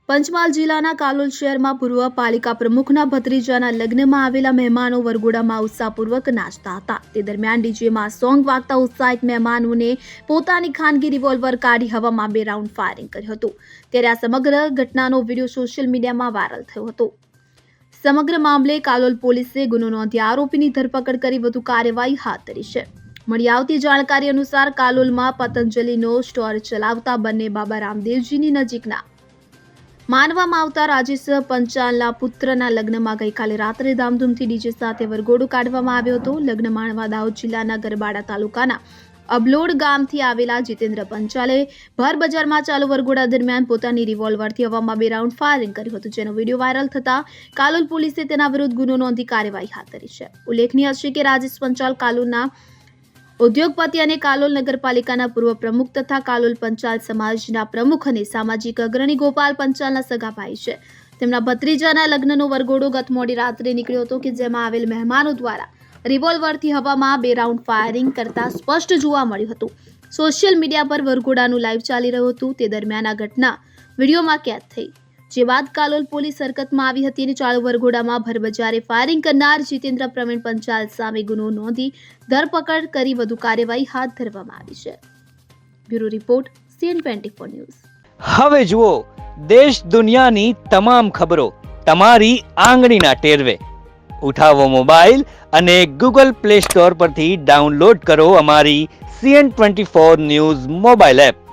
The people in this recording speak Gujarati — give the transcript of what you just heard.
પંચમહાલ જિલ્લાના કાલોલ શહેરમાં પૂર્વ પાલિકા પ્રમુખના ભત્રીજાના લગ્નમાં આવેલા મહેમાનો વરઘોડામાં ઉત્સાહપૂર્વક નાચતા હતા. તે દરમિયાન ડીજેમાં સોંગ વાગતા ઉત્સાહિત મહેમાનોને પોતાની ખાનગી રિવોલ્વર કાઢી હવામાં 2 રાઉન્ડ ફાયરિંગ કર્યું હતું. ત્યારે આ સમગ્ર ઘટનાનો વિડીયો સોશિયલ મીડિયામાં વાયરલ થયો હતો. સમગ્ર મામલે કાલોલ પોલીસે ગુનો નોંધી આરોપીની ધરપકડ કરી વધુ કાર્યવાહી હાથ ધરી છે. મળી આવતી જાણકારી અનુસાર કાલોલમાં પતંજલિનો સ્ટોર ચલાવતા બંને બાબા રામદેવજીની નજીકના માનવામાં આવતા રાજેશ પંચાલના પુત્રના લગ્નમાં ગઈકાલે રાત્રે ધામધૂમથી ડીજે સાથે વરઘોડો કાઢવામાં આવ્યો હતો. લગ્ન માણવા દાહોદ જિલ્લાના ગરબાડા તાલુકાના અબલોડ ગામથી આવેલા જીતેન્દ્ર પંચાલે ભર બજારમાં ચાલુ વરઘોડા દરમિયાન પોતાની રિવોલ્વરથી હવામાં 2 રાઉન્ડ ફાયરિંગ કર્યું હતું, જેનો વિડીયો વાયરલ થતા કાલોલ પોલીસે તેના વિરુદ્ધ ગુનો નોંધી કાર્યવાહી હાથ ધરી છે. ઉલ્લેખનીય છે કે રાજેશ પંચાલ કાલોલના ઉદ્યોગપતિ અને કાલોલ નગરપાલિકાના પૂર્વ પ્રમુખ તથા કાલોલ પંચાલ સમાજના પ્રમુખ અને સામાજિક અગ્રણી ગોપાલ પંચાલના સગા ભાઈ છે. તેમના ભત્રીજાના લગ્નનો વરઘોડો ગત મોડી રાત્રે નીકળ્યો હતો કે જેમાં આવેલ મહેમાનો દ્વારા રિવોલ્વરથી હવામાં 2 રાઉન્ડ ફાયરિંગ કરતા સ્પષ્ટ જોવા મળ્યું હતું. સોશિયલ મીડિયા પર વરઘોડાનું લાઈવ ચાલી રહ્યું હતું. તે દરમિયાન આ ઘટના વિડીયોમાં કેદ થઈ, જે બાદ કાલોલ પોલીસ હરકતમાં આવી હતી અને ચાલુ વરઘોડામાં ભરબજારે ફાયરિંગ કરનાર જીતેન્દ્ર પ્રવીણ પંચાલ સામે ગુનો નોંધી ધરપકડ કરી વધુ કાર્યવાહી હાથ ધરવામાં આવી છે. Bureau report CN24 news. હવે જુઓ દેશ દુનિયાની તમામ ખબરો તમારી આંગળીના ટેરવે. ઉઠાવો મોબાઈલ અને Google Play Store પરથી ડાઉનલોડ કરો અમારી CN24 ન્યૂઝ મોબાઈલ એપ.